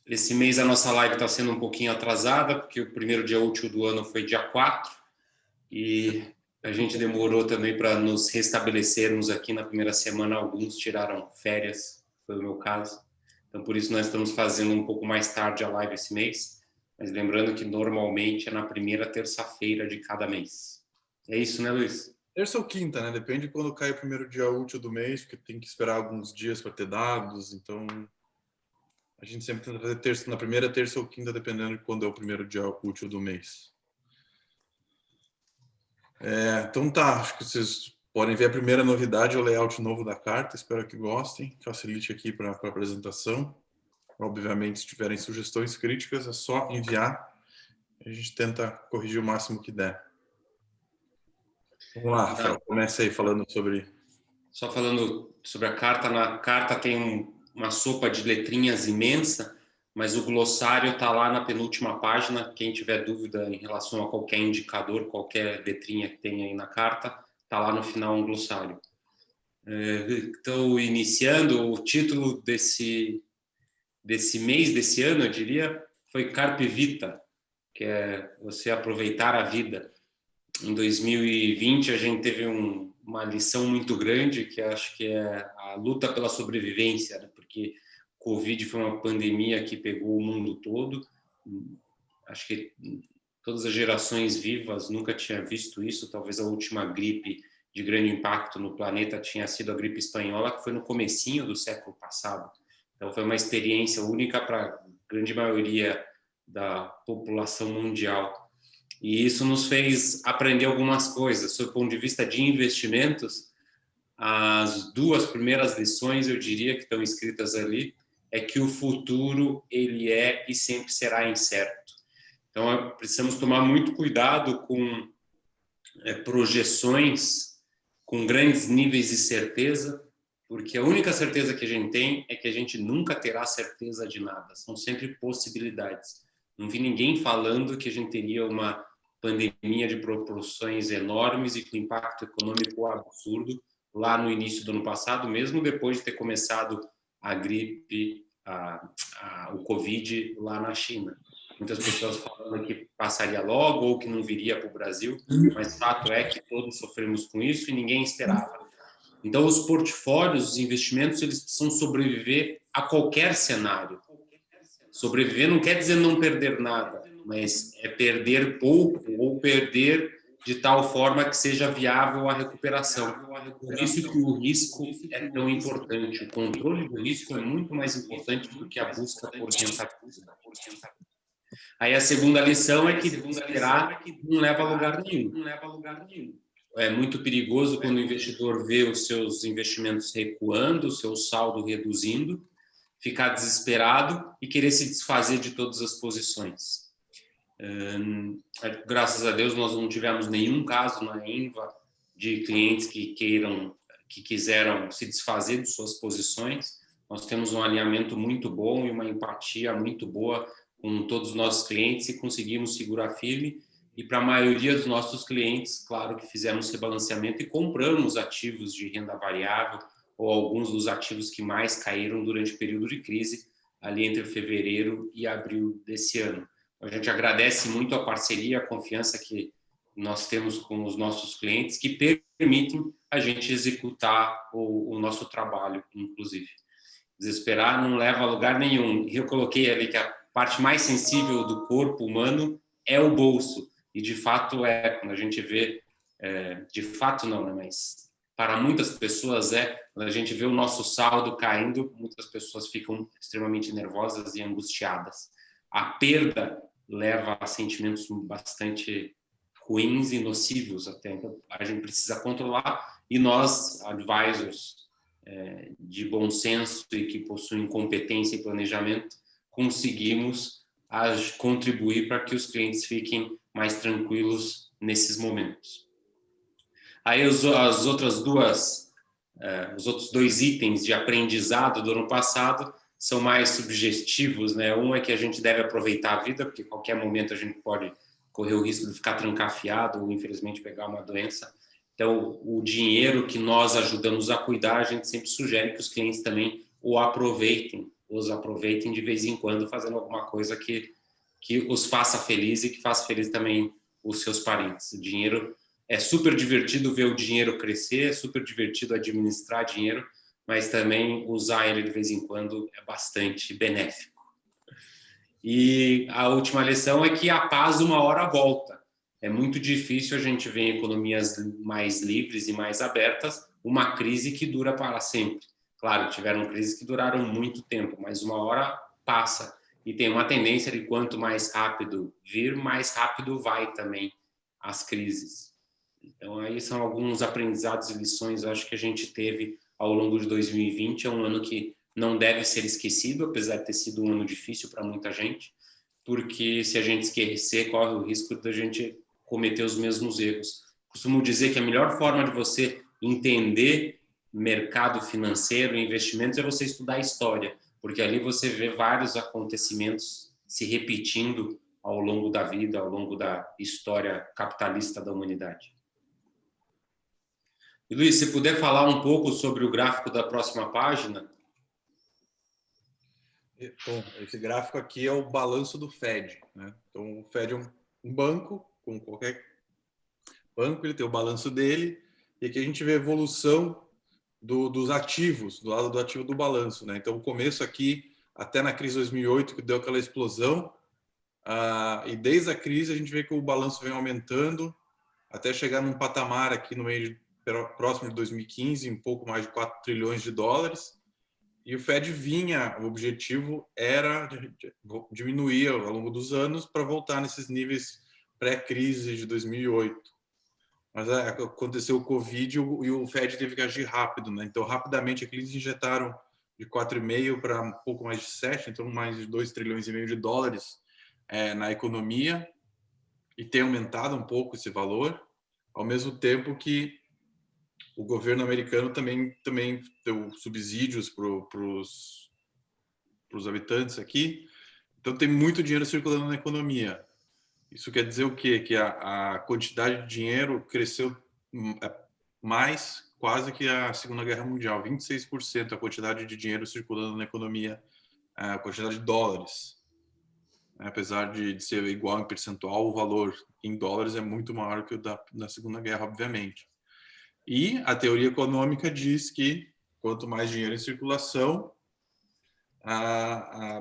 Esse mês a nossa live está sendo um pouquinho atrasada, porque o primeiro dia útil do ano foi dia 4 e a gente demorou também para nos restabelecermos aqui na primeira semana. Alguns tiraram férias, foi o meu caso. Então, por isso, nós estamos fazendo um pouco mais tarde a live esse mês. Mas lembrando que normalmente é na primeira terça-feira de cada mês. É isso, né, Luiz? Terça ou quinta, né? Depende de quando cai o primeiro dia útil do mês, porque tem que esperar alguns dias para ter dados. Então, a gente sempre tenta fazer terça, na primeira terça ou quinta, dependendo de quando é o primeiro dia útil do mês. Então tá, acho que vocês podem ver a primeira novidade, o layout novo da carta. Espero que gostem. Facilite aqui para a apresentação. Obviamente, se tiverem sugestões, críticas, é só enviar. A gente tenta corrigir o máximo que der. Vamos lá, Rafael. Comece aí falando sobre... Só falando sobre a carta. Na carta tem uma sopa de letrinhas imensa, mas o glossário está lá na penúltima página. Quem tiver dúvida em relação a qualquer indicador, qualquer letrinha que tem aí na carta, está lá no final um glossário. Estou iniciando. O título desse mês, desse ano, eu diria, foi Carpe Vita, que é você aproveitar a vida. Em 2020 a gente teve uma lição muito grande, que acho que é a luta pela sobrevivência, né? Porque o Covid foi uma pandemia que pegou o mundo todo. Acho que todas as gerações vivas nunca tinham visto isso. Talvez a última gripe de grande impacto no planeta tinha sido a gripe espanhola, que foi no comecinho do século passado. Então foi uma experiência única para a grande maioria da população mundial. E isso nos fez aprender algumas coisas. Sob o ponto de vista de investimentos, as duas primeiras lições, eu diria, que estão escritas ali, é que o futuro, ele é e sempre será incerto. Então, precisamos tomar muito cuidado com projeções com grandes níveis de certeza, porque a única certeza que a gente tem é que a gente nunca terá certeza de nada. São sempre possibilidades. Não vi ninguém falando que a gente teria uma pandemia de proporções enormes e com impacto econômico absurdo lá no início do ano passado, mesmo depois de ter começado a gripe, o Covid lá na China. Muitas pessoas falando que passaria logo ou que não viria para o Brasil, mas fato é que todos sofremos com isso e ninguém esperava. Então, os portfólios, os investimentos, eles precisam sobreviver a qualquer cenário. Sobreviver não quer dizer não perder nada, mas é perder pouco ou perder de tal forma que seja viável a recuperação. Por isso que o risco é tão importante. O controle do risco é muito mais importante do que a busca por rentabilidade. Aí a segunda lição é que esperar não leva a lugar nenhum. É muito perigoso quando o investidor vê os seus investimentos recuando, o seu saldo reduzindo, ficar desesperado e querer se desfazer de todas as posições. Graças a Deus nós não tivemos nenhum caso na Enva de clientes que quiseram se desfazer de suas posições. Nós temos um alinhamento muito bom e uma empatia muito boa com todos os nossos clientes e conseguimos segurar firme. E para a maioria dos nossos clientes, claro que fizemos rebalanceamento e compramos ativos de renda variável ou alguns dos ativos que mais caíram durante o período de crise, ali entre fevereiro e abril desse ano. A gente agradece muito a parceria, a confiança que nós temos com os nossos clientes, que permitem a gente executar o nosso trabalho, inclusive. Desesperar não leva a lugar nenhum. Eu coloquei ali que a parte mais sensível do corpo humano é o bolso. E, de fato, quando a gente vê... de fato, não, né? Mas para muitas pessoas quando a gente vê o nosso saldo caindo, muitas pessoas ficam extremamente nervosas e angustiadas. A perda leva a sentimentos bastante ruins e nocivos até. Então, a gente precisa controlar e nós, advisors de bom senso e que possuem competência e planejamento, conseguimos contribuir para que os clientes fiquem mais tranquilos nesses momentos. Aí os outros dois itens de aprendizado do ano passado são mais subjetivos, né? Um é que a gente deve aproveitar a vida, porque a qualquer momento a gente pode correr o risco de ficar trancafiado ou, infelizmente, pegar uma doença. Então, o dinheiro que nós ajudamos a cuidar, a gente sempre sugere que os clientes também o aproveitem os aproveitem de vez em quando fazendo alguma coisa que os faça feliz e que faça feliz também os seus parentes. O dinheiro é super divertido ver o dinheiro crescer, é super divertido administrar dinheiro, mas também usar ele de vez em quando é bastante benéfico. E a última lição é que a paz uma hora volta. É muito difícil a gente ver em economias mais livres e mais abertas uma crise que dura para sempre. Claro, tiveram crises que duraram muito tempo, mas uma hora passa. E tem uma tendência de quanto mais rápido vir, mais rápido vai também as crises. Então, aí são alguns aprendizados e lições, eu acho, que a gente teve ao longo de 2020. É um ano que não deve ser esquecido, apesar de ter sido um ano difícil para muita gente, porque se a gente esquecer, corre o risco de a gente cometer os mesmos erros. Costumo dizer que a melhor forma de você entender mercado financeiro e investimentos é você estudar a história, porque ali você vê vários acontecimentos se repetindo ao longo da vida, ao longo da história capitalista da humanidade. E, Luiz, se puder falar um pouco sobre o gráfico da próxima página. Bom, esse gráfico aqui é o balanço do Fed, né? Então, o Fed é um banco, como qualquer banco, ele tem o balanço dele, e aqui a gente vê a evolução dos ativos, do lado do ativo do balanço, né? Então, o começo aqui, até na crise de 2008, que deu aquela explosão, e desde a crise a gente vê que o balanço vem aumentando, até chegar num patamar aqui no meio próximo de 2015, um pouco mais de 4 trilhões de dólares, e o Fed o objetivo era diminuir ao longo dos anos para voltar nesses níveis pré-crise de 2008. Mas aconteceu o Covid e o Fed teve que agir rápido, né? Então, rapidamente, aqui eles injetaram de 4,5 para um pouco mais de 7, então mais de 2,5 trilhões de dólares na economia, e tem aumentado um pouco esse valor, ao mesmo tempo que o governo americano também deu subsídios para os habitantes aqui. Então, tem muito dinheiro circulando na economia. Isso quer dizer o quê? Que a quantidade de dinheiro cresceu mais quase que a Segunda Guerra Mundial. 26% a quantidade de dinheiro circulando na economia, a quantidade de dólares. Apesar de ser igual em percentual, o valor em dólares é muito maior que o da Segunda Guerra, obviamente. E a teoria econômica diz que quanto mais dinheiro em circulação,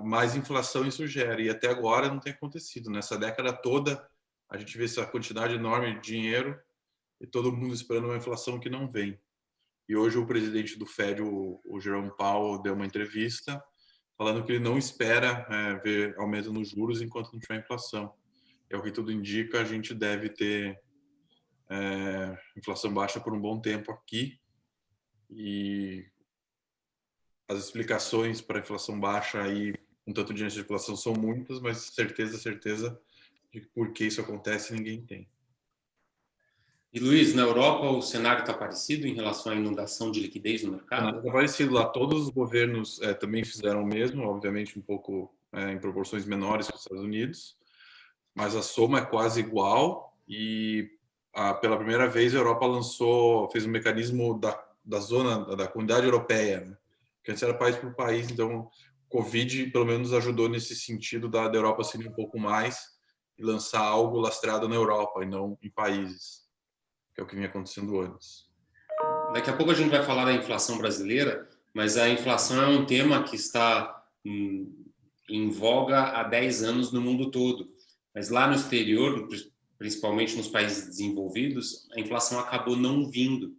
mais inflação isso gera. E até agora não tem acontecido. Nessa década toda, a gente vê essa quantidade enorme de dinheiro e todo mundo esperando uma inflação que não vem. E hoje o presidente do Fed, o Jerome Powell, deu uma entrevista falando que ele não espera ver aumento nos juros enquanto não tiver inflação. É o que tudo indica, a gente deve ter inflação baixa por um bom tempo aqui, e as explicações para a inflação baixa e um tanto de inflação são muitas, mas certeza de por que isso acontece ninguém tem. E, Luiz, na Europa o cenário está parecido em relação à inundação de liquidez no mercado? Está parecido lá. Todos os governos também fizeram o mesmo, obviamente um pouco em proporções menores que os Estados Unidos, mas a soma é quase igual. E pela primeira vez a Europa fez um mecanismo da zona, da comunidade europeia, né? Que antes era país por país. Então o Covid pelo menos ajudou nesse sentido da Europa se unir um pouco mais e lançar algo lastreado na Europa e não em países, que é o que vinha acontecendo antes. Daqui a pouco a gente vai falar da inflação brasileira, mas a inflação é um tema que está em voga há 10 anos no mundo todo. Mas lá no exterior, principalmente nos países desenvolvidos, a inflação acabou não vindo.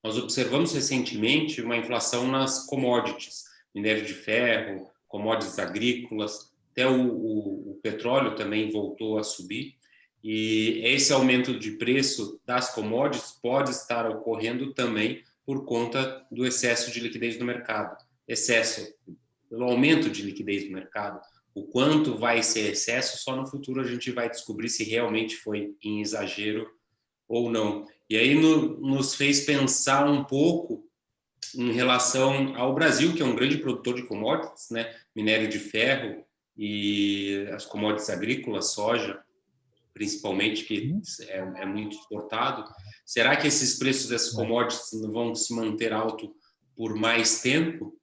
Nós observamos recentemente uma inflação nas commodities, minério de ferro, commodities agrícolas, até o petróleo também voltou a subir. E esse aumento de preço das commodities pode estar ocorrendo também por conta do excesso de liquidez no mercado. Pelo aumento de liquidez no mercado. O quanto vai ser excesso, só no futuro a gente vai descobrir se realmente foi em exagero ou não. E aí nos fez pensar um pouco em relação ao Brasil, que é um grande produtor de commodities, né? Minério de ferro e as commodities agrícolas, soja, principalmente, que é muito exportado. Será que esses preços dessas commodities vão se manter alto por mais tempo?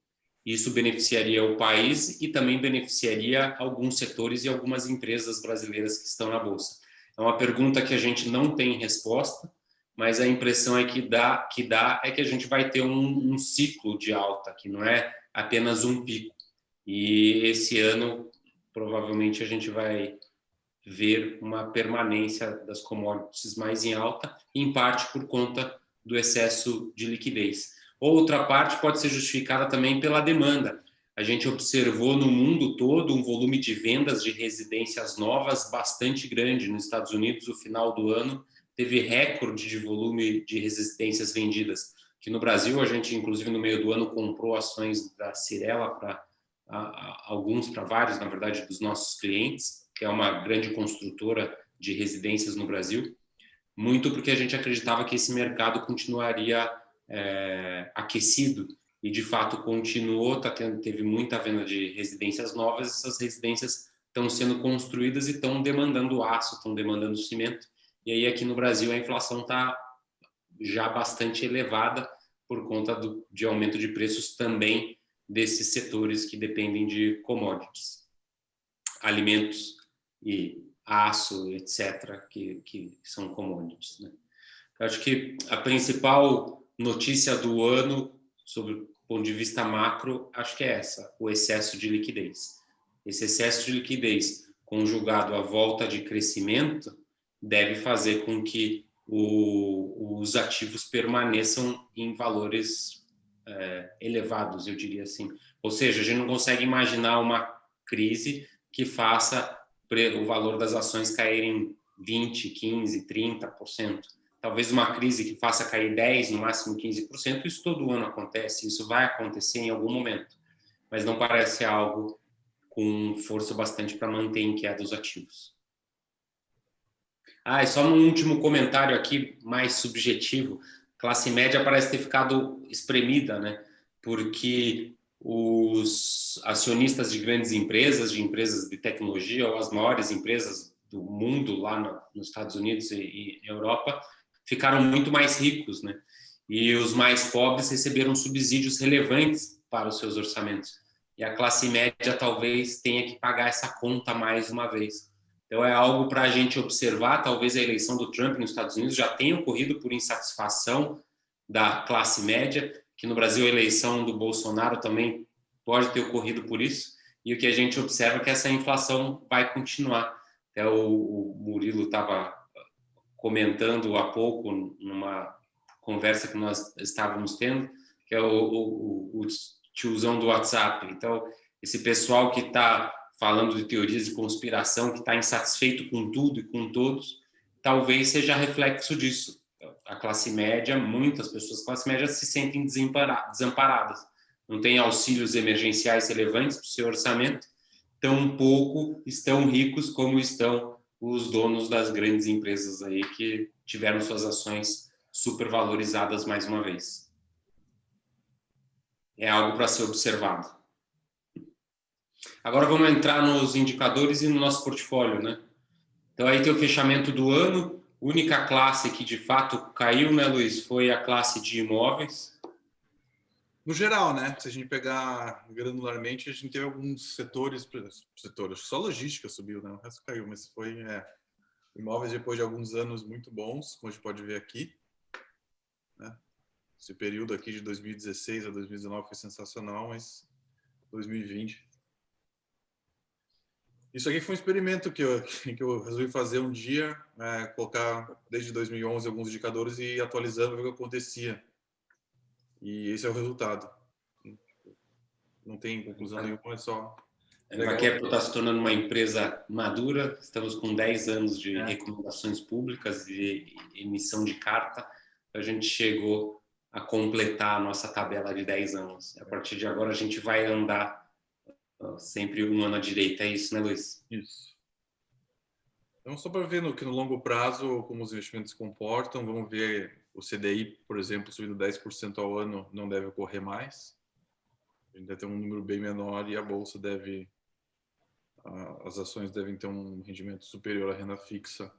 Isso beneficiaria o país e também beneficiaria alguns setores e algumas empresas brasileiras que estão na Bolsa. É uma pergunta que a gente não tem resposta, mas a impressão é que dá é que a gente vai ter um ciclo de alta, que não é apenas um pico. E esse ano, provavelmente, a gente vai ver uma permanência das commodities mais em alta, em parte por conta do excesso de liquidez. Outra parte pode ser justificada também pela demanda. A gente observou no mundo todo um volume de vendas de residências novas bastante grande. Nos Estados Unidos, no final do ano, teve recorde de volume de residências vendidas. Que no Brasil, a gente, inclusive, no meio do ano, comprou ações da Cyrela para para vários, na verdade, dos nossos clientes, que é uma grande construtora de residências no Brasil, muito porque a gente acreditava que esse mercado continuaria aquecido e de fato continuou, teve muita venda de residências novas, essas residências estão sendo construídas e estão demandando aço, estão demandando cimento, e aí aqui no Brasil a inflação está já bastante elevada por conta de aumento de preços também desses setores que dependem de commodities, alimentos e aço, etc., que são commodities, né? Eu acho que a principal notícia do ano, sobre o ponto de vista macro, acho que é essa, o excesso de liquidez. Esse excesso de liquidez, conjugado à volta de crescimento, deve fazer com que os ativos permaneçam em valores elevados, eu diria assim. Ou seja, a gente não consegue imaginar uma crise que faça o valor das ações caírem 20%, 15%, 30%. Talvez uma crise que faça cair 10%, no máximo 15%, isso todo ano acontece, isso vai acontecer em algum momento, mas não parece algo com força bastante para manter em queda os ativos. E só um último comentário aqui, mais subjetivo. Classe média parece ter ficado espremida, né? Porque os acionistas de grandes empresas, de empresas de tecnologia, ou as maiores empresas do mundo lá nos Estados Unidos e Europa, ficaram muito mais ricos, né? E os mais pobres receberam subsídios relevantes para os seus orçamentos. E a classe média talvez tenha que pagar essa conta mais uma vez. Então é algo para a gente observar. Talvez a eleição do Trump nos Estados Unidos já tenha ocorrido por insatisfação da classe média, que no Brasil a eleição do Bolsonaro também pode ter ocorrido por isso. E o que a gente observa é que essa inflação vai continuar. Até o Murilo estava comentando há pouco numa conversa que nós estávamos tendo, que é o tiozão do WhatsApp. Então, esse pessoal que está falando de teorias de conspiração, que está insatisfeito com tudo e com todos, talvez seja reflexo disso. A classe média, muitas pessoas da classe média se sentem desamparadas. Não tem auxílios emergenciais relevantes para o seu orçamento, tampouco estão ricos como estão os donos das grandes empresas aí que tiveram suas ações supervalorizadas mais uma vez. É algo para ser observado. Agora vamos entrar nos indicadores e no nosso portfólio, né? Então aí tem o fechamento do ano. Única classe que de fato caiu, né, Luiz, foi a classe de imóveis. No geral, né? Se a gente pegar granularmente, a gente teve alguns setores, só logística subiu, né? O resto caiu, mas foi imóveis depois de alguns anos muito bons, como a gente pode ver aqui, né? Esse período aqui de 2016 a 2019 foi sensacional, mas 2020... Isso aqui foi um experimento que eu resolvi fazer um dia, colocar desde 2011 alguns indicadores e ir atualizando ver o que acontecia. E esse é o resultado. Não tem conclusão nenhuma, é só... A Invacap está se tornando uma empresa madura, estamos com 10 anos de recomendações públicas e emissão de carta. A gente chegou a completar a nossa tabela de 10 anos. A partir de agora a gente vai andar sempre um ano à direita, é isso, né, Luiz? Isso. Então, só para ver que no longo prazo como os investimentos se comportam, vamos ver o CDI, por exemplo, subindo 10% ao ano, não deve ocorrer mais. A gente deve ter um número bem menor e a bolsa as ações devem ter um rendimento superior à renda fixa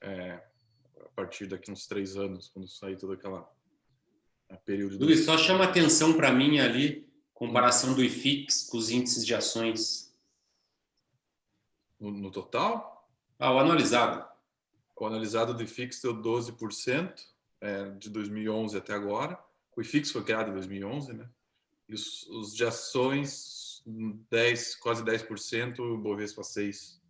a partir daqui uns 3 anos, quando sair todo aquele período. Luiz, só chama atenção para mim ali Comparação do IFIX com os índices de ações. No total? O anualizado. O anualizado do IFIX deu 12%, de 2011 até agora. O IFIX foi criado em 2011, né? E os de ações, quase 10%, o Bovespa 6%.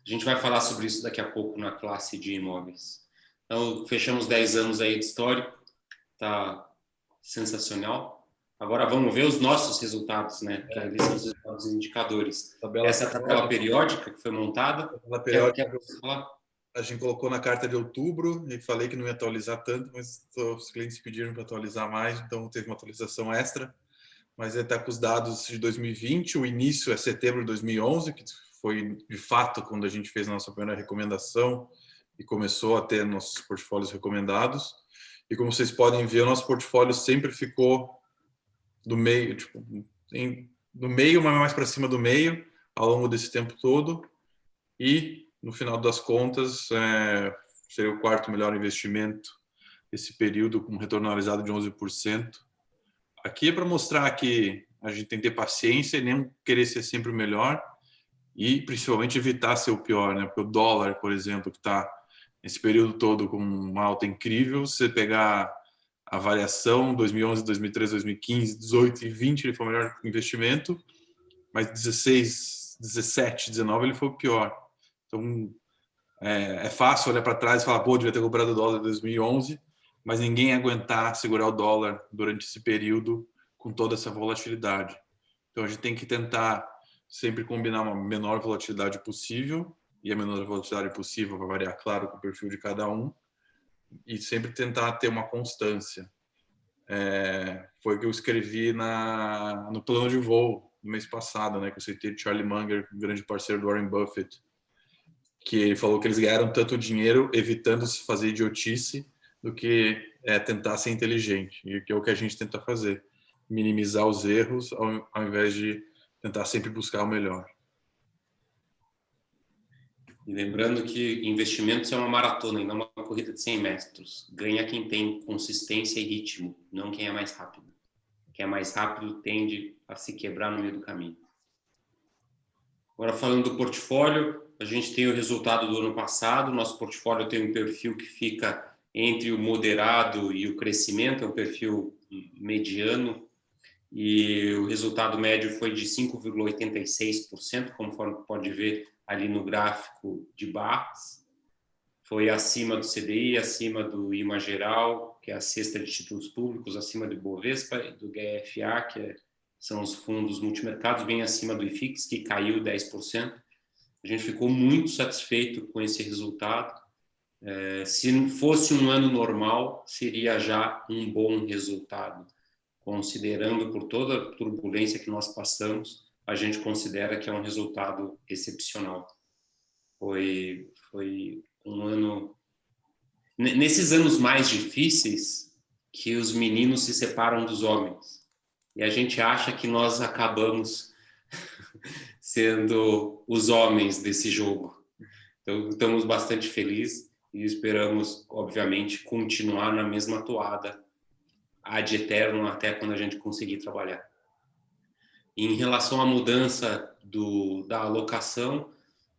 A gente vai falar sobre isso daqui a pouco na classe de imóveis. Então, fechamos 10 anos aí de histórico, tá sensacional. Agora vamos ver os nossos resultados, né? Que ali são os resultados indicadores. Essa é a tabela periódica que foi montada. Tabela periódica Quer falar? A gente colocou na carta de outubro e falei que não ia atualizar tanto, mas os clientes pediram para atualizar mais, então teve uma atualização extra. Mas ele está com os dados de 2020, o início é setembro de 2011, que foi de fato quando a gente fez a nossa primeira recomendação e começou a ter nossos portfólios recomendados. E como vocês podem ver, o nosso portfólio sempre ficou do meio, tipo, do meio, mas mais para cima do meio, ao longo desse tempo todo. E, no final das contas, seria o quarto melhor investimento esse período, com um retorno anualizado de 11%. Aqui é para mostrar que a gente tem que ter paciência e nem querer ser sempre o melhor e, principalmente, evitar ser o pior, né? Porque o dólar, por exemplo, que está esse período todo com uma alta incrível, se você pegar a variação 2011, 2013, 2015, 18 e 20 ele foi o melhor investimento, mas 16, 17, 19 ele foi o pior. Então é fácil olhar para trás e falar, pô, devia ter comprado o dólar em 2011, mas ninguém ia aguentar segurar o dólar durante esse período com toda essa volatilidade. Então a gente tem que tentar sempre combinar uma menor volatilidade possível, e a menor volatilidade possível vai variar, claro, com o perfil de cada um, e sempre tentar ter uma constância. Foi o que eu escrevi no plano de voo no mês passado, né, que eu citei de Charlie Munger, grande parceiro do Warren Buffett, que ele falou que eles ganharam tanto dinheiro evitando se fazer idiotice do que tentar ser inteligente, e que é o que a gente tenta fazer, minimizar os erros ao invés de tentar sempre buscar o melhor. E lembrando que investimentos é uma maratona e não uma corrida de 100 metros. Ganha quem tem consistência e ritmo, não quem é mais rápido. Quem é mais rápido tende a se quebrar no meio do caminho. Agora, falando do portfólio, a gente tem o resultado do ano passado. Nosso portfólio tem um perfil que fica entre o moderado e o crescimento, é um perfil mediano. E o resultado médio foi de 5,86%, conforme pode ver ali no gráfico de barras. Foi acima do CDI, acima do IMA geral, que é a cesta de títulos públicos, acima do Bovespa, do GFA, que são os fundos multimercados, bem acima do IFIX, que caiu 10%. A gente ficou muito satisfeito com esse resultado. Se fosse um ano normal, seria já um bom resultado. Considerando por toda a turbulência que nós passamos, a gente considera que é um resultado excepcional. Foi um ano... Nesses anos mais difíceis, que os meninos se separam dos homens. E a gente acha que nós acabamos sendo os homens desse jogo. Então, estamos bastante felizes e esperamos, obviamente, continuar na mesma toada ad eterno até quando a gente conseguir trabalhar. Em relação à mudança da alocação,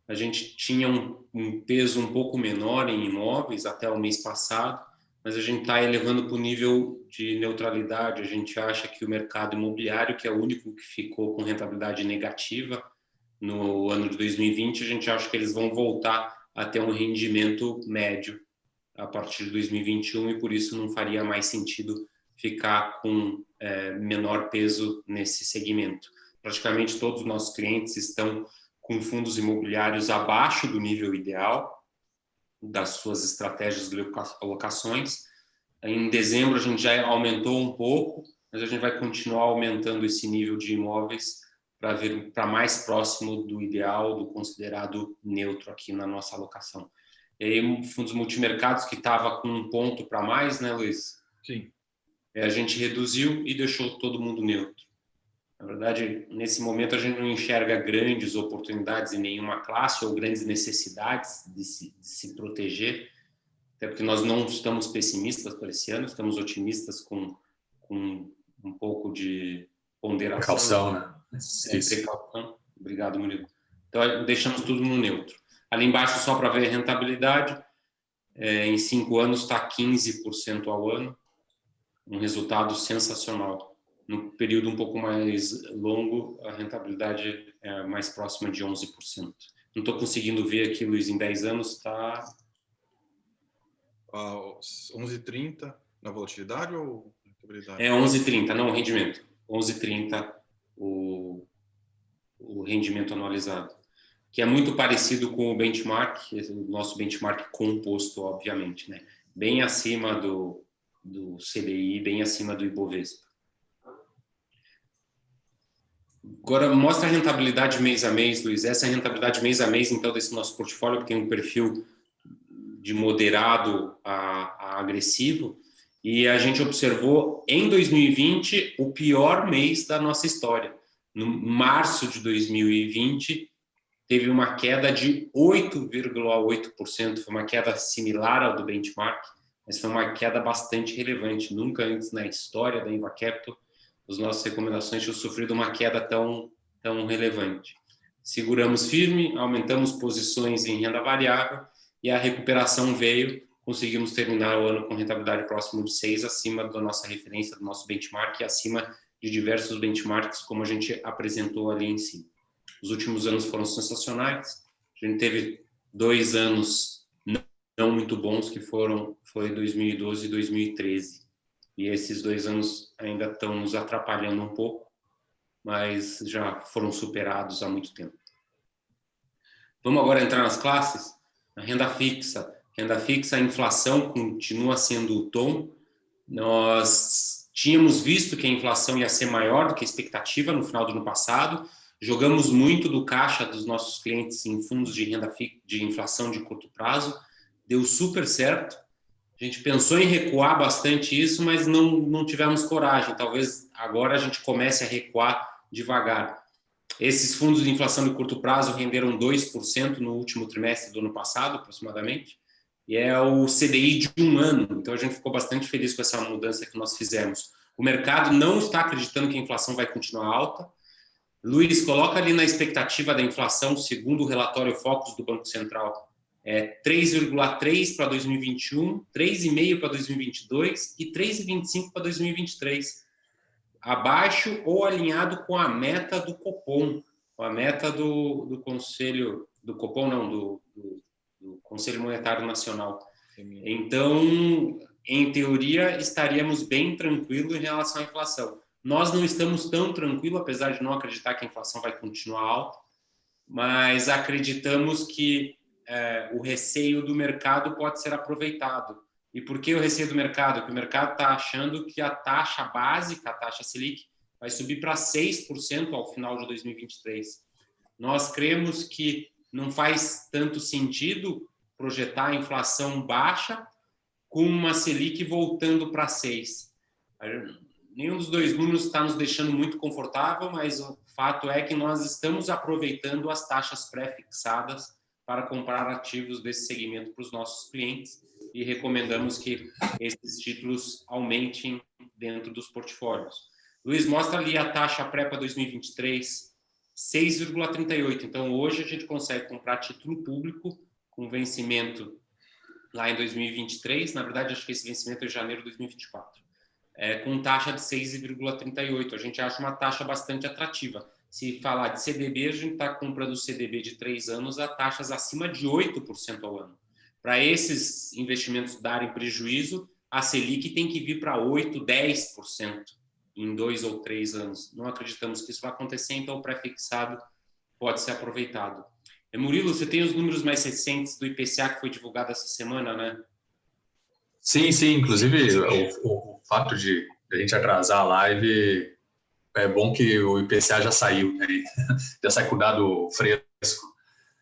a gente tinha um peso um pouco menor em imóveis até o mês passado, mas a gente está elevando para o nível de neutralidade. A gente acha que o mercado imobiliário, que é o único que ficou com rentabilidade negativa no ano de 2020, a gente acha que eles vão voltar a ter um rendimento médio a partir de 2021 e por isso não faria mais sentido ficar com menor peso nesse segmento. Praticamente todos os nossos clientes estão com fundos imobiliários abaixo do nível ideal das suas estratégias de alocações. Em dezembro a gente já aumentou um pouco, mas a gente vai continuar aumentando esse nível de imóveis para vir para mais próximo do ideal, do considerado neutro aqui na nossa alocação. E aí, fundos multimercados que estava com um ponto para mais, né, Luiz? Sim. A gente reduziu e deixou todo mundo neutro. Na verdade, nesse momento a gente não enxerga grandes oportunidades em nenhuma classe ou grandes necessidades de se proteger, até porque nós não estamos pessimistas para esse ano, estamos otimistas com um pouco de ponderação. Precaução, né? Precaução. Obrigado, Murilo. Então, deixamos tudo no neutro. Ali embaixo, só para ver a rentabilidade, em 5 anos está 15% ao ano, um resultado sensacional. No período um pouco mais longo, a rentabilidade é mais próxima de 11%. Não estou conseguindo ver aqui, Luiz, em 10 anos está... 11,30 na volatilidade ou rentabilidade? É 11,30, não o rendimento. 11,30 o rendimento anualizado, que é muito parecido com o benchmark, o nosso benchmark composto, obviamente, né? Bem acima do CDI, bem acima do Ibovespa. Agora, mostra a rentabilidade mês a mês, Luiz. Essa é a rentabilidade mês a mês, então, desse nosso portfólio, que tem um perfil de moderado a agressivo, e a gente observou em 2020 o pior mês da nossa história. No março de 2020, teve uma queda de 8,8%, foi uma queda similar ao do benchmark, mas foi uma queda bastante relevante. Nunca antes na história da Invacapital, as nossas recomendações tinham sofrido uma queda tão relevante. Seguramos firme, aumentamos posições em renda variável e a recuperação veio, conseguimos terminar o ano com rentabilidade próxima de 6, acima da nossa referência, do nosso benchmark e acima de diversos benchmarks, como a gente apresentou ali em cima. Os últimos anos foram sensacionais. A gente teve 2 anos não muito bons, que foi 2012 e 2013. E esses 2 anos ainda estão nos atrapalhando um pouco, mas já foram superados há muito tempo. Vamos agora entrar nas classes? A renda fixa. Renda fixa, a inflação continua sendo o tom. Nós tínhamos visto que a inflação ia ser maior do que a expectativa no final do ano passado. Jogamos muito do caixa dos nossos clientes em fundos de renda de inflação de curto prazo. Deu super certo. A gente pensou em recuar bastante isso, mas não tivemos coragem. Talvez agora a gente comece a recuar devagar. Esses fundos de inflação de curto prazo renderam 2% no último trimestre do ano passado, aproximadamente. E é o CDI de 1 ano. Então, a gente ficou bastante feliz com essa mudança que nós fizemos. O mercado não está acreditando que a inflação vai continuar alta. Luiz, coloca ali na expectativa da inflação, segundo o relatório Focus do Banco Central, 3,3 para 2021, 3,5 para 2022 e 3,25 para 2023. Abaixo ou alinhado com a meta do Copom, com a meta do Conselho, do Copom não, do Conselho Monetário Nacional. Então, em teoria, estaríamos bem tranquilos em relação à inflação. Nós não estamos tão tranquilos, apesar de não acreditar que a inflação vai continuar alta, mas acreditamos que o receio do mercado pode ser aproveitado. E por que o receio do mercado? Que o mercado está achando que a taxa básica, a taxa Selic, vai subir para 6% ao final de 2023. Nós cremos que não faz tanto sentido projetar a inflação baixa com uma Selic voltando para 6%. Nenhum dos dois números está nos deixando muito confortável, mas o fato é que nós estamos aproveitando as taxas pré-fixadas para comprar ativos desse segmento para os nossos clientes e recomendamos que esses títulos aumentem dentro dos portfólios. Luiz, mostra ali a taxa pré para 2023, 6,38. Então, hoje a gente consegue comprar título público com vencimento lá em 2023. Na verdade, acho que esse vencimento é em janeiro de 2024. Com taxa de 6,38. A gente acha uma taxa bastante atrativa. Se falar de CDB, a gente está comprando CDB de 3 anos a taxas acima de 8% ao ano. Para esses investimentos darem prejuízo, a Selic tem que vir para 8%, 10% em 2 ou 3 anos. Não acreditamos que isso vai acontecer, então o pré-fixado pode ser aproveitado. Murilo, você tem os números mais recentes do IPCA que foi divulgado essa semana, né? Sim, sim. Inclusive, o fato de a gente atrasar a live, é bom que o IPCA já saiu, né? Já sai com o dado fresco.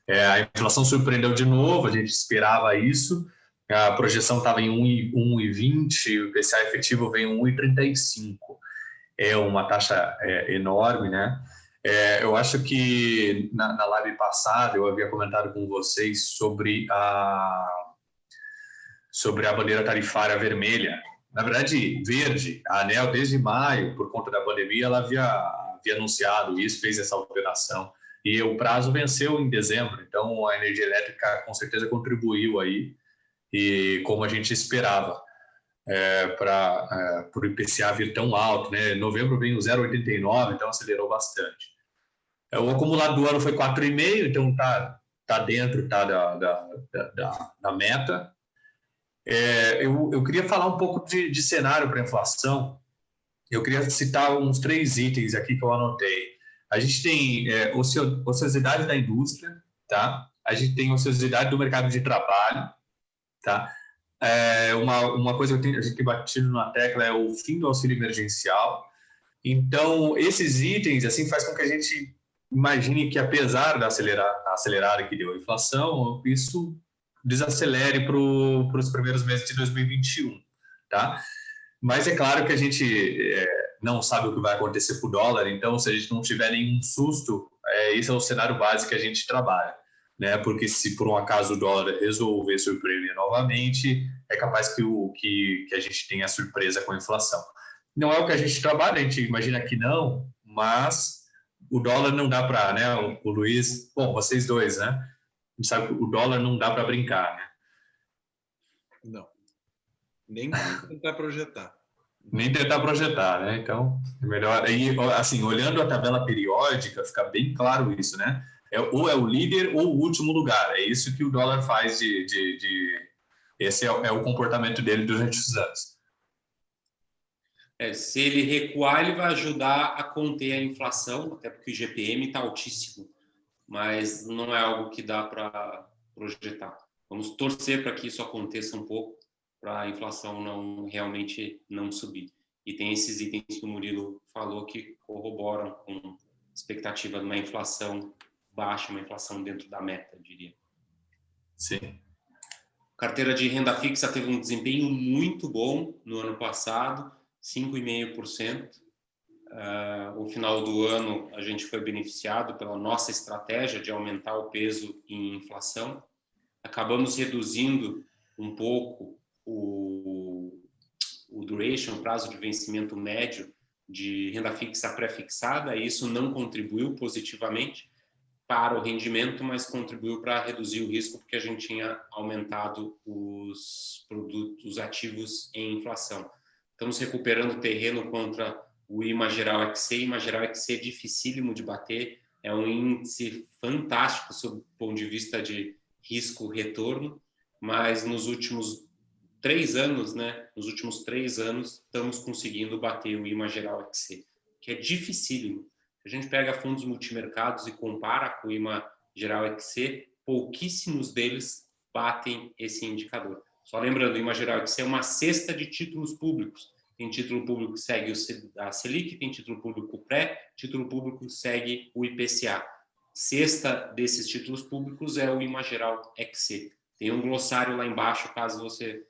A inflação surpreendeu de novo, a gente esperava isso. A projeção estava em 1,20, o IPCA efetivo veio em 1,35. É uma taxa enorme, né? Eu acho que na live passada eu havia comentado com vocês sobre a bandeira tarifária vermelha, na verdade, verde. A ANEEL, desde maio, por conta da pandemia, ela havia anunciado isso, fez essa alteração. E o prazo venceu em dezembro, então a energia elétrica com certeza contribuiu aí, e como a gente esperava, para o IPCA vir tão alto, né? Em novembro veio 0,89, então acelerou bastante. O acumulado do ano foi 4,5, então tá dentro da meta. Eu queria falar um pouco de cenário para inflação. Eu queria citar uns 3 itens aqui que eu anotei. A gente tem ociosidade da indústria, tá? A gente tem ociosidade do mercado de trabalho, tá? Uma coisa que a gente tem batido na tecla é o fim do auxílio emergencial. Então, esses itens assim faz com que a gente imagine que, apesar da acelerada que deu a inflação, isso desacelere para os primeiros meses de 2021, tá? Mas é claro que a gente não sabe o que vai acontecer com o dólar, então, se a gente não tiver nenhum susto, esse é o cenário básico que a gente trabalha, né? Porque se por um acaso o dólar resolver surpreender novamente, é capaz que a gente tenha surpresa com a inflação. Não é o que a gente trabalha, a gente imagina que não, mas o dólar não dá para, né? O Luiz, bom, vocês dois, né? A gente sabe que o dólar não dá para brincar, né? Não. Nem tentar projetar. Nem tentar projetar, né? Então, é melhor. E, assim, olhando a tabela periódica, fica bem claro isso, né? Ou é o líder ou o último lugar. É isso que o dólar faz Esse é o comportamento dele durante os anos. Se ele recuar, ele vai ajudar a conter a inflação, até porque o IGPM está altíssimo, mas não é algo que dá para projetar. Vamos torcer para que isso aconteça um pouco, para a inflação realmente não subir. E tem esses itens que o Murilo falou que corroboram com a expectativa de uma inflação baixa, uma inflação dentro da meta, eu diria. Sim. Carteira de renda fixa teve um desempenho muito bom no ano passado, 5,5%. No final do ano, a gente foi beneficiado pela nossa estratégia de aumentar o peso em inflação. Acabamos reduzindo um pouco o duration, o prazo de vencimento médio de renda fixa pré-fixada, e isso não contribuiu positivamente para o rendimento, mas contribuiu para reduzir o risco, porque a gente tinha aumentado os produtos ativos em inflação. Estamos recuperando terreno contra o IMA Geral XC. IMA Geral XC é dificílimo de bater, é um índice fantástico sob o ponto de vista de risco-retorno, mas nos últimos 3 anos, né? Nos últimos 3 anos, estamos conseguindo bater o IMA Geral XC, que é dificílimo. Se a gente pega fundos multimercados e compara com o IMA Geral XC, pouquíssimos deles batem esse indicador. Só lembrando, o IMA Geral XC é uma cesta de títulos públicos. Tem título público que segue a Selic, tem título público pré, título público que segue o IPCA. Cesta desses títulos públicos é o IMA Geral XC. Tem um glossário lá embaixo, caso você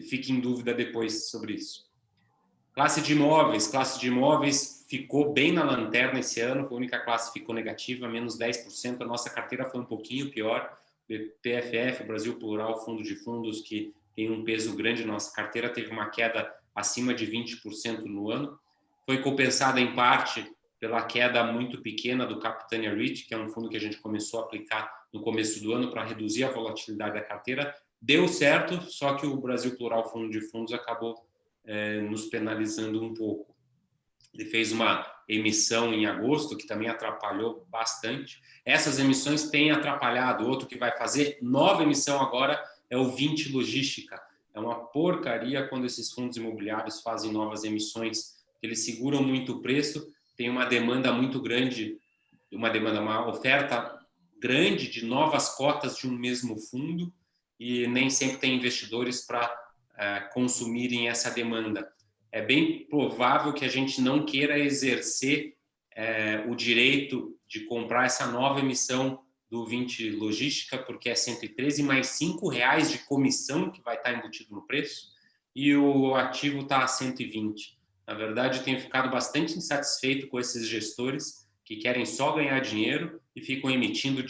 fique em dúvida depois sobre isso. Classe de imóveis ficou bem na lanterna esse ano, foi a única classe que ficou negativa, menos 10%. A nossa carteira foi um pouquinho pior. PFF, Brasil Plural, fundo de fundos, que tem um peso grande na nossa carteira, teve uma queda acima de 20% no ano. Foi compensada em parte pela queda muito pequena do Capitânia REIT, que é um fundo que a gente começou a aplicar no começo do ano para reduzir a volatilidade da carteira. Deu certo, só que o Brasil Plural Fundo de Fundos acabou nos penalizando um pouco. Ele fez uma emissão em agosto, que também atrapalhou bastante. Essas emissões têm atrapalhado. Outro que vai fazer nova emissão agora é o 20 Logística. É uma porcaria quando esses fundos imobiliários fazem novas emissões, eles seguram muito o preço, tem uma demanda muito grande, uma oferta grande de novas cotas de um mesmo fundo, e nem sempre tem investidores para consumirem essa demanda. É bem provável que a gente não queira exercer o direito de comprar essa nova emissão do 20 Logística, porque é 113 mais R$5 de comissão que vai estar embutido no preço, e o ativo está a 120. Na verdade, eu tenho ficado bastante insatisfeito com esses gestores que querem só ganhar dinheiro e ficam emitindo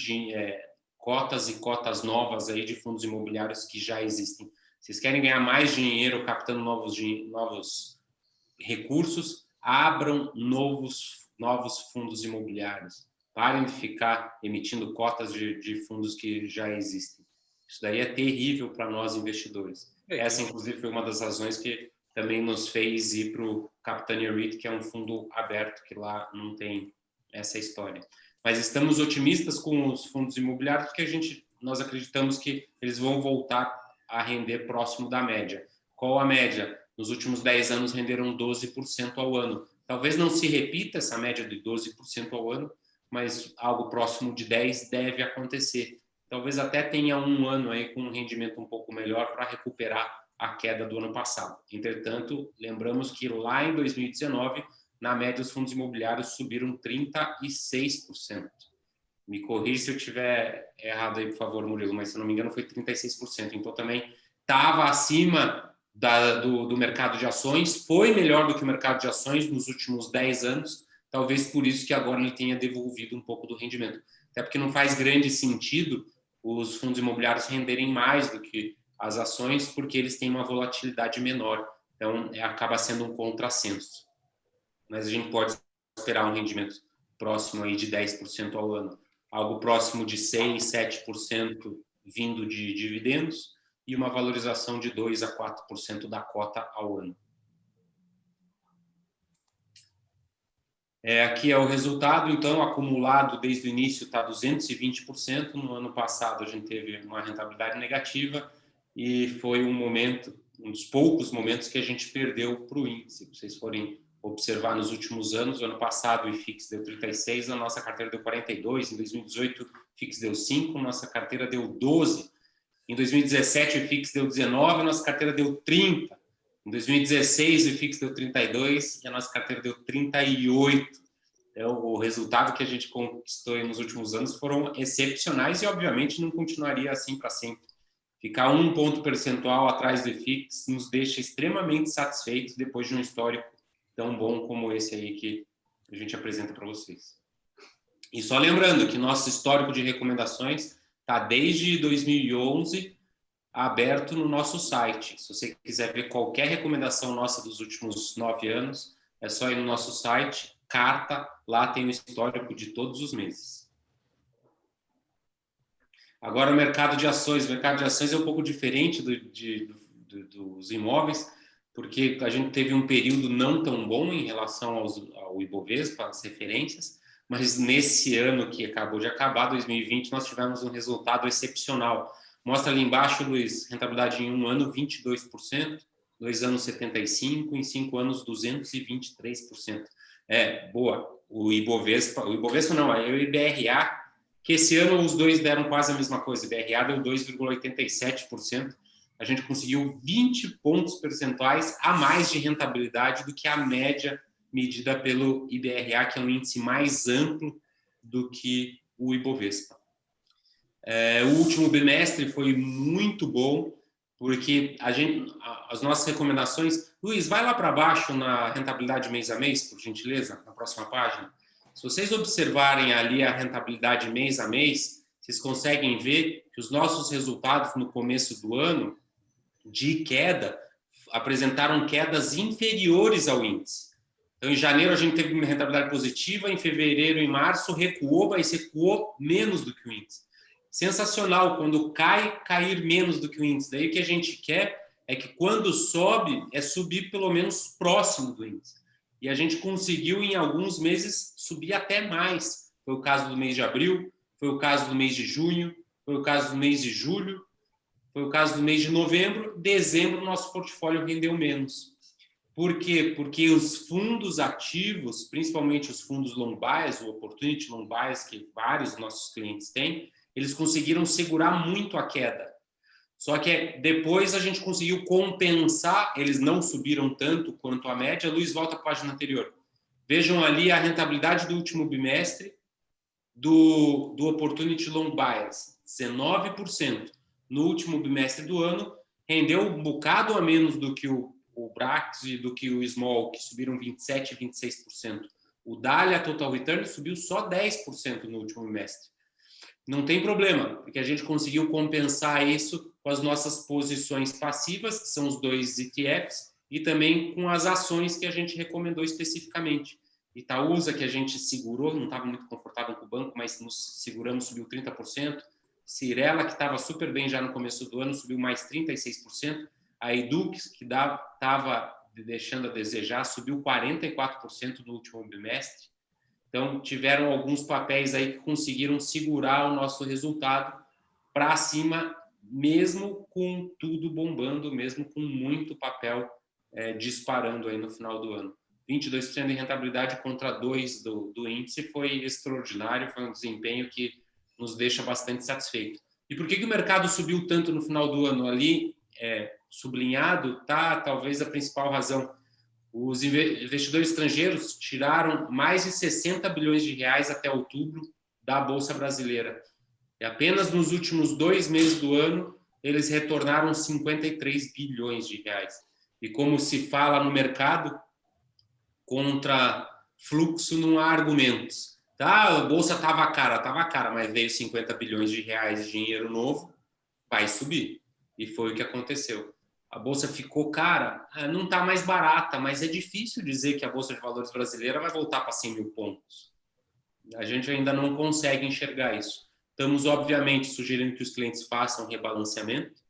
cotas e cotas novas aí de fundos imobiliários que já existem. Vocês querem ganhar mais dinheiro captando novos recursos? Abram novos fundos imobiliários. Parem de ficar emitindo cotas de fundos que já existem. Isso daí é terrível para nós investidores. Essa, inclusive, foi uma das razões que também nos fez ir para o Capitania REIT, que é um fundo aberto, que lá não tem essa história. Mas estamos otimistas com os fundos imobiliários, porque nós acreditamos que eles vão voltar a render próximo da média. Qual a média? Nos últimos 10 anos renderam 12% ao ano. Talvez não se repita essa média de 12% ao ano, mas algo próximo de 10% deve acontecer. Talvez até tenha um ano aí com um rendimento um pouco melhor para recuperar a queda do ano passado. Entretanto, lembramos que lá em 2019, na média, os fundos imobiliários subiram 36%. Me corrija se eu estiver errado aí, por favor, Murilo, mas se não me engano foi 36%. Então também estava acima do mercado de ações, foi melhor do que o mercado de ações nos últimos 10 anos, talvez por isso que agora ele tenha devolvido um pouco do rendimento. Até porque não faz grande sentido os fundos imobiliários renderem mais do que as ações, porque eles têm uma volatilidade menor. Então, acaba sendo um contrassenso. Mas a gente pode esperar um rendimento próximo aí de 10% ao ano. Algo próximo de 6%, 7% vindo de dividendos e uma valorização de 2% a 4% da cota ao ano. Aqui é o resultado, então, acumulado desde o início está 220%. No ano passado a gente teve uma rentabilidade negativa e foi um dos poucos momentos que a gente perdeu para o índice. Se vocês forem observar nos últimos anos, o ano passado o IFIX deu 36, a nossa carteira deu 42, em 2018 o IFIX deu 5, nossa carteira deu 12, em 2017 o IFIX deu 19, a nossa carteira deu 30. Em 2016, o IFIX deu 32 e a nossa carteira deu 38. Então, o resultado que a gente conquistou nos últimos anos foram excepcionais e, obviamente, não continuaria assim para sempre. Ficar 1 ponto percentual atrás do IFIX nos deixa extremamente satisfeitos depois de um histórico tão bom como esse aí que a gente apresenta para vocês. E só lembrando que nosso histórico de recomendações está desde 2011 aberto no nosso site. Se você quiser ver qualquer recomendação nossa dos últimos 9 anos, é só ir no nosso site, Carta, lá tem o histórico de todos os meses. Agora o mercado de ações. O mercado de ações é um pouco diferente dos imóveis, porque a gente teve um período não tão bom em relação ao Ibovespa, as referências, mas nesse ano que acabou de acabar, 2020, nós tivemos um resultado excepcional. Mostra ali embaixo, Luiz, rentabilidade em 1 ano, 22%, 2 anos, 75%, em 5 anos, 223%. Boa. O Ibovespa não, é o IBRA, que esse ano os dois deram quase a mesma coisa. O IBRA deu 2,87%. A gente conseguiu 20 pontos percentuais a mais de rentabilidade do que a média medida pelo IBRA, que é um índice mais amplo do que o Ibovespa. O último bimestre foi muito bom, porque as nossas recomendações... Luiz, vai lá para baixo na rentabilidade mês a mês, por gentileza, na próxima página. Se vocês observarem ali a rentabilidade mês a mês, vocês conseguem ver que os nossos resultados no começo do ano, de queda, apresentaram quedas inferiores ao índice. Então, em janeiro, a gente teve uma rentabilidade positiva, em fevereiro e março, recuou, mas recuou menos do que o índice. Sensacional, quando cair menos do que o índice. Daí o que a gente quer é que quando sobe, subir pelo menos próximo do índice. E a gente conseguiu, em alguns meses, subir até mais. Foi o caso do mês de abril, foi o caso do mês de junho, foi o caso do mês de julho, foi o caso do mês de novembro. Dezembro, nosso portfólio rendeu menos. Por quê? Porque os fundos ativos, principalmente os fundos long bias, o Opportunity Long Bias, que vários dos nossos clientes têm, eles conseguiram segurar muito a queda. Só que depois a gente conseguiu compensar, eles não subiram tanto quanto a média. Luiz, volta à página anterior. Vejam ali a rentabilidade do último bimestre do Opportunity Long Bias, 19%. No último bimestre do ano, rendeu um bocado a menos do que o Brax e do que o Small, que subiram 27% e 26%. O Dália Total Return subiu só 10% no último bimestre. Não tem problema, porque a gente conseguiu compensar isso com com as nossas posições passivas, que são os 2 ETFs, e também com as ações que a gente recomendou especificamente. Itaúsa, que a gente segurou, não estava muito confortável com o banco, mas nos seguramos, subiu 30%. Cirela, que estava super bem já no começo do ano, subiu mais 36%. A Edux, que estava deixando a desejar, subiu 44% no último bimestre. Então, tiveram alguns papéis aí que conseguiram segurar o nosso resultado para cima, mesmo com tudo bombando, mesmo com muito papel disparando aí no final do ano. 22% de rentabilidade contra 2% do índice foi extraordinário, foi um desempenho que nos deixa bastante satisfeito. E por que o mercado subiu tanto no final do ano? Ali, sublinhado, tá talvez a principal razão. Os investidores estrangeiros tiraram mais de 60 bilhões de reais até outubro da Bolsa Brasileira. E apenas nos últimos 2 meses do ano, eles retornaram 53 bilhões de reais. E como se fala no mercado, contra fluxo não há argumentos. Tá, a Bolsa estava cara, mas veio 50 bilhões de reais de dinheiro novo, vai subir. E foi o que aconteceu. A Bolsa ficou cara, não está mais barata, mas é difícil dizer que a Bolsa de Valores brasileira vai voltar para 100 mil pontos. A gente ainda não consegue enxergar isso. Estamos, obviamente, sugerindo que os clientes façam rebalanceamento,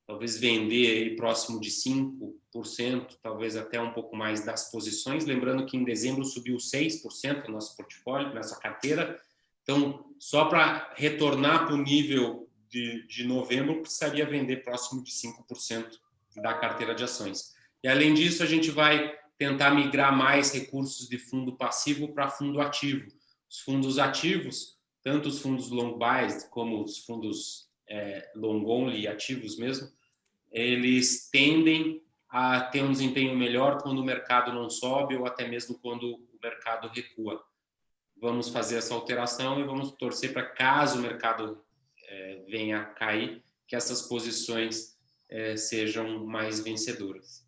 talvez vender aí próximo de 5%, talvez até um pouco mais das posições. Lembrando que em dezembro subiu 6% no nosso portfólio, nessa carteira. Então, só para retornar para o nível de novembro, precisaria vender próximo de 5% da carteira de ações. E, além disso, a gente vai tentar migrar mais recursos de fundo passivo para fundo ativo. Os fundos ativos, tanto os fundos long biased como os fundos long only ativos mesmo, eles tendem a ter um desempenho melhor quando o mercado não sobe ou até mesmo quando o mercado recua. Vamos fazer essa alteração e vamos torcer para, caso o mercado venha a cair, que essas posições sejam mais vencedoras.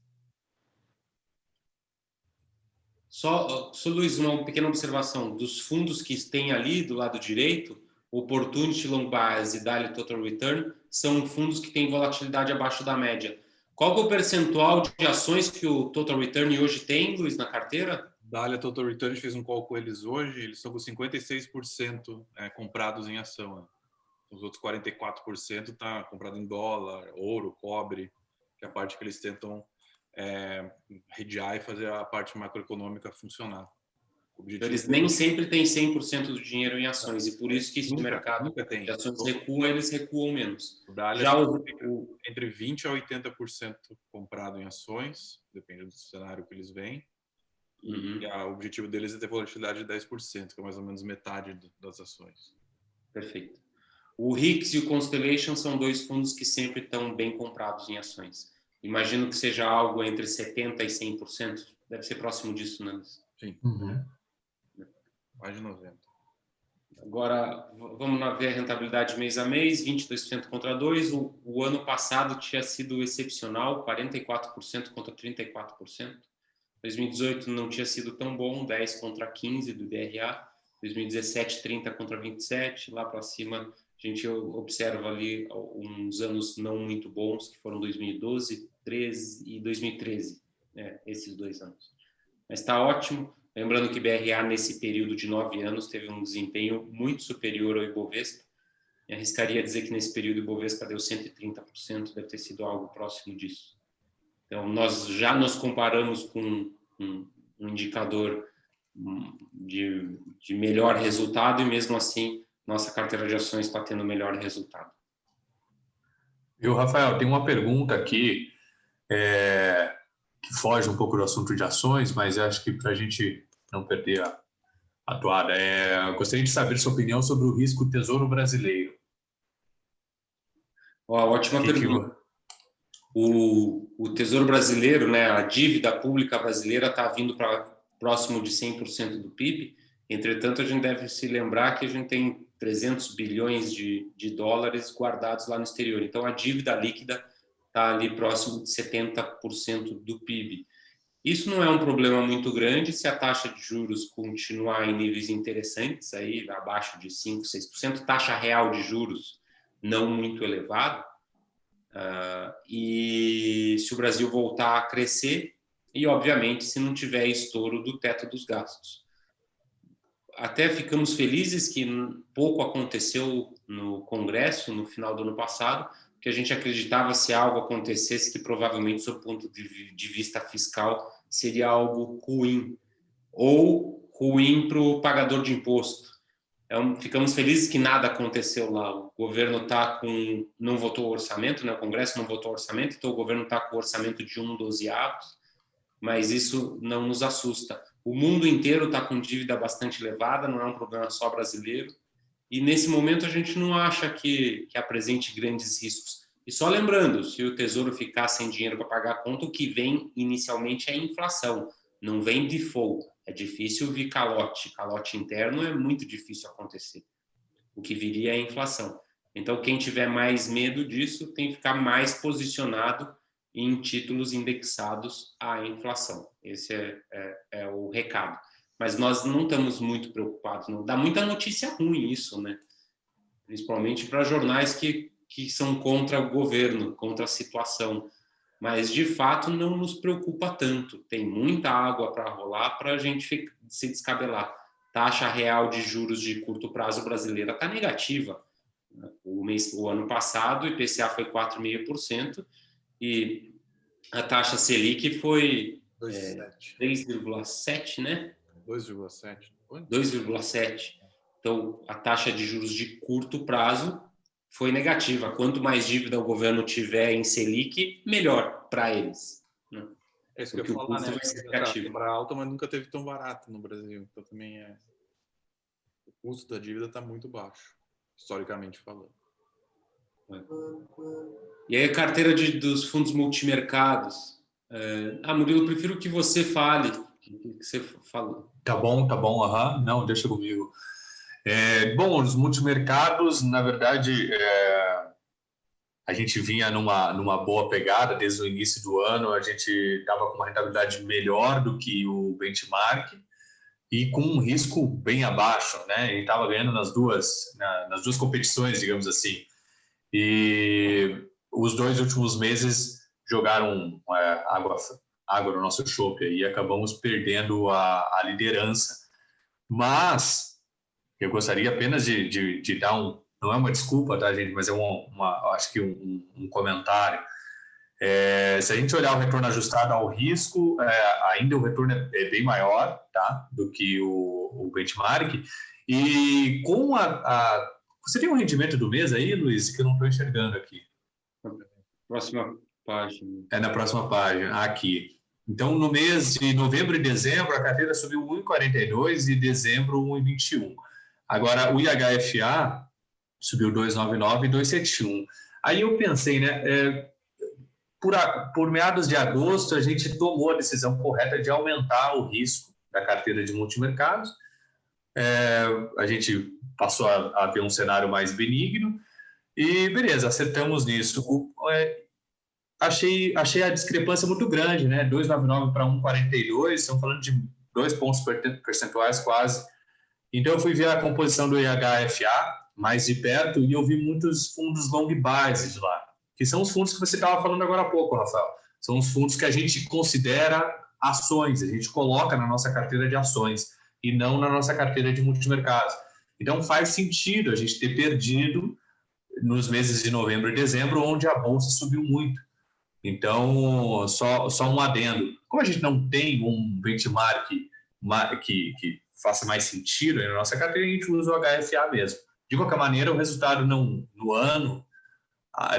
Só, Luiz, uma pequena observação. Dos fundos que tem ali do lado direito, Opportunity Long Bias e Daily Total Return são fundos que têm volatilidade abaixo da média. Qual que é o percentual de ações que o Total Return hoje tem, Luiz, na carteira? Daily Total Return, a gente fez um call com eles hoje, eles estão com 56% comprados em ação. Né? Os outros 44% está comprado em dólar, ouro, cobre, que é a parte que eles tentam redear e fazer a parte macroeconômica funcionar. Eles nem sempre têm 100% do dinheiro em ações, e por isso que se o mercado de ações recua, eles recuam menos. Já entre 20% a 80% comprado em ações, depende do cenário que eles veem. Uhum. E o objetivo deles é ter volatilidade de 10%, que é mais ou menos metade das ações. Perfeito. O RIX e o Constellation são 2 fundos que sempre estão bem comprados em ações. Imagino que seja algo entre 70% e 100%. Deve ser próximo disso, né? Sim. Uhum. Mais de 90%. Agora, vamos ver a rentabilidade mês a mês, 22% contra 2%. O ano passado tinha sido excepcional, 44% contra 34%. 2018 não tinha sido tão bom, 10 contra 15 do DRA. 2017, 30 contra 27. Lá para cima, a gente observa ali uns anos não muito bons, que foram 2012, 13 e 2013. Esses 2 anos. Mas está ótimo. Lembrando que BRA, nesse período de 9 anos, teve um desempenho muito superior ao Ibovespa. Eu arriscaria dizer que nesse período o Ibovespa deu 130%, deve ter sido algo próximo disso. Então, nós já nos comparamos com um indicador de melhor resultado e, mesmo assim, nossa carteira de ações está tendo melhor resultado. Viu, Rafael, tem uma pergunta aqui que foge um pouco do assunto de ações, mas eu acho que para a gente não perder a toada, eu gostaria de saber sua opinião sobre o risco Tesouro Brasileiro. Ótima pergunta. O Tesouro Brasileiro, né, a dívida pública brasileira está vindo para próximo de 100% do PIB. Entretanto, a gente deve se lembrar que a gente tem 300 bilhões de dólares guardados lá no exterior. Então, a dívida líquida está ali próximo de 70% do PIB. Isso não é um problema muito grande se a taxa de juros continuar em níveis interessantes, aí abaixo de 5%, 6%, taxa real de juros não muito elevada. e se o Brasil voltar a crescer e, obviamente, se não tiver estouro do teto dos gastos. Até ficamos felizes que pouco aconteceu no Congresso no final do ano passado, porque a gente acreditava se algo acontecesse que provavelmente, sob o ponto de vista fiscal, seria algo ruim, ou ruim para o pagador de imposto. Então, ficamos felizes que nada aconteceu lá. O governo não votou o orçamento, né? O Congresso não votou o orçamento, então o governo está com o orçamento de 1/12, mas isso não nos assusta. O mundo inteiro está com dívida bastante elevada, não é um problema só brasileiro, e nesse momento a gente não acha que apresente grandes riscos. E só lembrando, se o Tesouro ficar sem dinheiro para pagar a conta, o que vem inicialmente é a inflação, não vem default. É difícil vir calote interno é muito difícil acontecer. O que viria é a inflação. Então, quem tiver mais medo disso tem que ficar mais posicionado em títulos indexados à inflação. Esse é o recado. Mas nós não estamos muito preocupados. Não. Dá muita notícia ruim isso, né? Principalmente para jornais que são contra o governo, contra a situação. Mas, de fato, não nos preocupa tanto. Tem muita água para rolar para a gente se descabelar. Taxa real de juros de curto prazo brasileira está negativa. O ano passado, o IPCA foi 4,5%, e a taxa Selic foi 3,7%, né? 2,7%. 2,7%. Então, a taxa de juros de curto prazo foi negativa. Quanto mais dívida o governo tiver em Selic, melhor para eles. Né? É isso que eu ia falar, né? Tá alta, mas nunca teve tão barato no Brasil. Então, também o custo da dívida está muito baixo, historicamente falando. E aí a carteira dos fundos multimercados. Murilo, prefiro que você fale. Que você falou. Tá bom. Não, deixa comigo. Bom, os multimercados, na verdade, a gente vinha numa boa pegada desde o início do ano. A gente estava com uma rentabilidade melhor do que o benchmark e com um risco bem abaixo, né? E estava ganhando nas duas competições, digamos assim. E os 2 últimos meses jogaram água no nosso chope e acabamos perdendo a liderança. Mas eu gostaria apenas de dar não é uma desculpa, tá, gente, mas acho que um comentário. Se a gente olhar o retorno ajustado ao risco, ainda o retorno é bem maior, tá, do que o benchmark. E com você tem um rendimento do mês aí, Luiz, que eu não estou enxergando aqui? Próxima página. Na próxima página, aqui. Então, no mês de novembro e dezembro, a carteira subiu 1,42 e dezembro 1,21. Agora, o IHFA subiu 2,99 e 2,71. Aí eu pensei, né? Por meados de agosto, a gente tomou a decisão correta de aumentar o risco da carteira de multimercados. A gente passou a ver um cenário mais benigno e, beleza, acertamos nisso. Achei a discrepância muito grande, né? 2,99 para 1,42, estamos falando de 2 pontos percentuais quase. Então, eu fui ver a composição do IHFA mais de perto e eu vi muitos fundos long biases lá, que são os fundos que você estava falando agora há pouco, Rafael. São os fundos que a gente considera ações, a gente coloca na nossa carteira de ações e não na nossa carteira de multimercados. Então, faz sentido a gente ter perdido nos meses de novembro e dezembro, onde a bolsa subiu muito. Então, só um adendo. Como a gente não tem um benchmark que faça mais sentido na nossa carteira, a gente usa o HFA mesmo. De qualquer maneira, o resultado no ano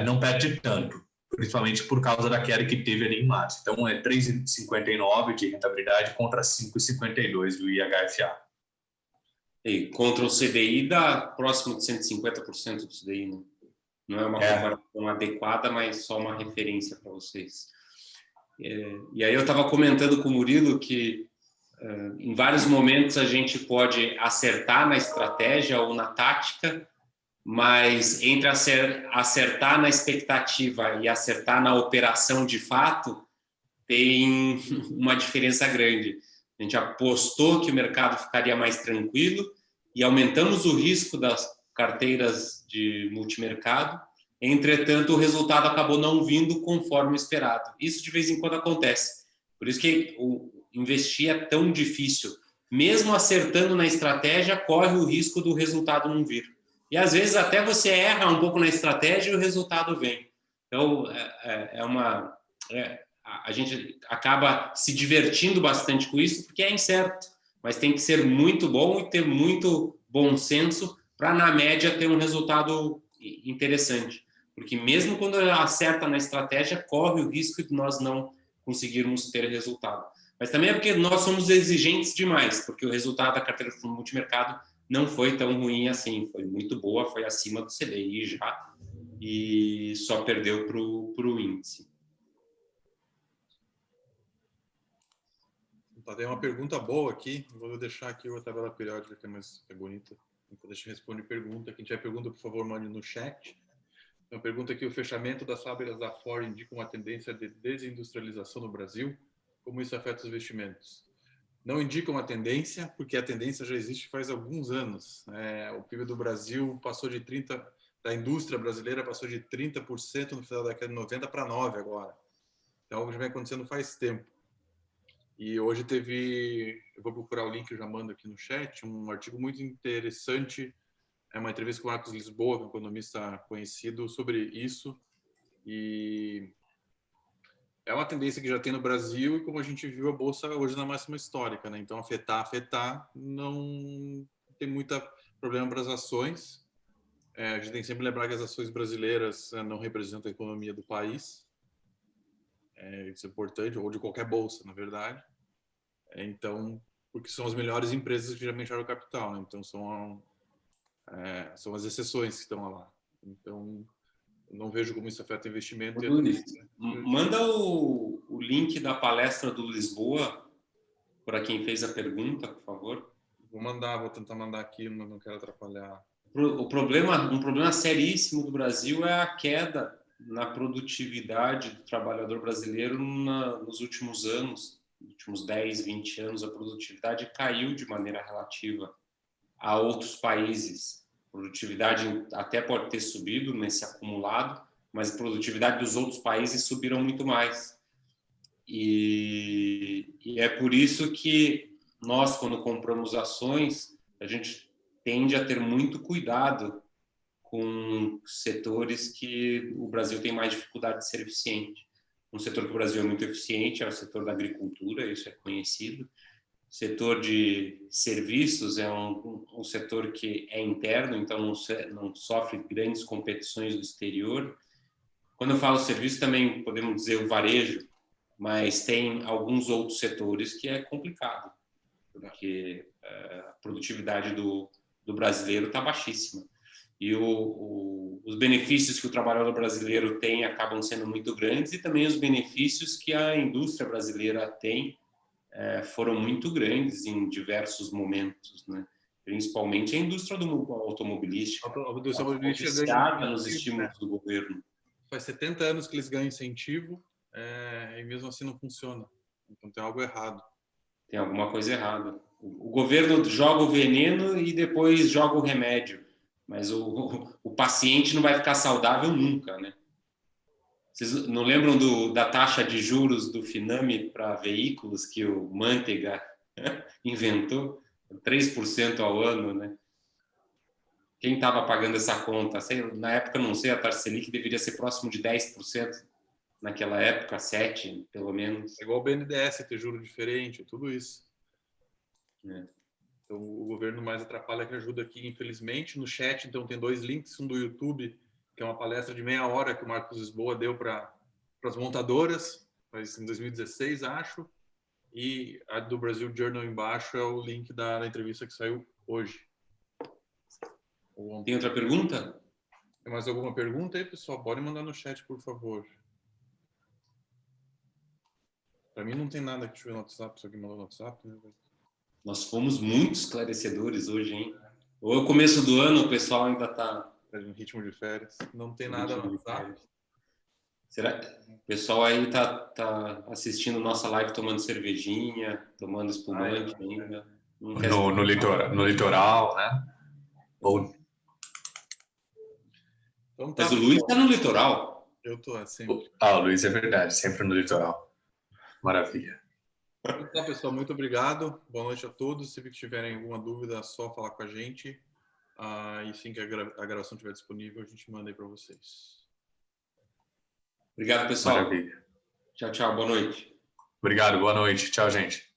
não perde tanto, principalmente por causa da queda que teve ali em março. Então, é 3,59 de rentabilidade contra 5,52 do IHFA. E contra o CDI dá próximo de 150% do CDI, né? Não é uma comparação adequada, mas só uma referência para vocês. E aí eu estava comentando com o Murilo que em vários momentos a gente pode acertar na estratégia ou na tática, mas entre acertar na expectativa e acertar na operação de fato, tem uma diferença grande. A gente apostou que o mercado ficaria mais tranquilo e aumentamos o risco das carteiras de multimercado Entretanto, o resultado acabou não vindo conforme esperado. Isso de vez em quando acontece. Por isso que investir é tão difícil. Mesmo acertando na estratégia, corre o risco do resultado não vir. E às vezes até você erra um pouco na estratégia e o resultado vem. Então, a gente acaba se divertindo bastante com isso, porque é incerto. Mas tem que ser muito bom e ter muito bom senso para, na média, ter um resultado interessante. Porque mesmo quando acerta na estratégia, corre o risco de nós não conseguirmos ter resultado. Mas também é porque nós somos exigentes demais, porque o resultado da carteira de fundo multimercado não foi tão ruim assim, foi muito boa, foi acima do CDI já, e só perdeu para o índice. Tá, tem uma pergunta boa aqui, vou deixar aqui a tabela periódica que é bonita. Então, deixa eu responder pergunta. Quem tiver pergunta, por favor, mande no chat. Uma pergunta aqui: o fechamento das fábricas da Ford indica uma tendência de desindustrialização no Brasil? Como isso afeta os investimentos? Não indica uma tendência, porque a tendência já existe faz alguns anos. O PIB do Brasil passou de 30%, da indústria brasileira passou de 30% no final da década de 90 para 9% agora. Então, algo já vem acontecendo faz tempo. E hoje eu vou procurar o link, eu já mando aqui no chat, um artigo muito interessante, uma entrevista com o Marcos Lisboa, que é um economista conhecido, sobre isso. E é uma tendência que já tem no Brasil, e como a gente viu, a Bolsa hoje na máxima histórica, né? Então, afetar, não tem muito problema para as ações. A gente tem que sempre lembrar que as ações brasileiras não representam a economia do país. Isso é importante, ou de qualquer bolsa, na verdade. Então, porque são as melhores empresas que geralmente geram capital, né? Então, são as exceções que estão lá. Então, eu não vejo como isso afeta investimento. Manda o link da palestra do Lisboa para quem fez a pergunta, por favor. Vou tentar mandar aqui, mas não quero atrapalhar. Um problema seríssimo do Brasil é a queda na produtividade do trabalhador brasileiro nos últimos anos, nos últimos 10, 20 anos, a produtividade caiu de maneira relativa a outros países. A produtividade até pode ter subido nesse acumulado, mas a produtividade dos outros países subiram muito mais. E é por isso que nós, quando compramos ações, a gente tende a ter muito cuidado com setores que o Brasil tem mais dificuldade de ser eficiente. Um setor que o Brasil é muito eficiente é o setor da agricultura, isso é conhecido. O setor de serviços é um setor que é interno, então não sofre grandes competições do exterior. Quando eu falo serviço, também podemos dizer o varejo, mas tem alguns outros setores que é complicado, porque a produtividade do brasileiro está baixíssima. E os benefícios que o trabalhador brasileiro tem acabam sendo muito grandes, e também os benefícios que a indústria brasileira tem foram muito grandes em diversos momentos, né? Principalmente a indústria automobilística, viciada nos estímulos do governo. Faz 70 anos que eles ganham incentivo e mesmo assim não funciona. Então tem algo errado. Tem alguma coisa errada. O governo joga o veneno e depois joga o remédio. Mas o paciente não vai ficar saudável nunca, né? Vocês não lembram da taxa de juros do Finame para veículos que o Manteiga inventou? 3% ao ano, né? Quem estava pagando essa conta? Na época, não sei, a taxa Selic deveria ser próximo de 10%. Naquela época, 7%, pelo menos. É igual o BNDES ter juro diferente, tudo isso. Então, o governo mais atrapalha que ajuda aqui, infelizmente. No chat, então, tem 2 links, um do YouTube, que é uma palestra de meia hora que o Marcos Lisboa deu para as montadoras, mas em 2016, acho. E a do Brasil Journal embaixo é o link da entrevista que saiu hoje. Tem outra pergunta? Tem mais alguma pergunta aí, pessoal? Pode mandar no chat, por favor. Para mim não tem nada que tiver no WhatsApp, se alguém mandou no WhatsApp, né? Nós fomos muito esclarecedores hoje, hein? Ou o começo do ano, o pessoal ainda está em ritmo de férias. Não tem nada no WhatsApp. Será que o pessoal aí tá assistindo nossa live tomando cervejinha, tomando espumante ainda? No litoral, né? Ou... Então tá, Mas o Luiz está no litoral. eu tô sempre. Ah, o Luiz é verdade, sempre no litoral. Maravilha. Então tá, pessoal, muito obrigado. Boa noite a todos. Se tiverem alguma dúvida, é só falar com a gente. E assim que a gravação estiver disponível, a gente manda aí para vocês. Obrigado, pessoal. Maravilha. Tchau, tchau. Boa noite. Obrigado, boa noite. Tchau, gente.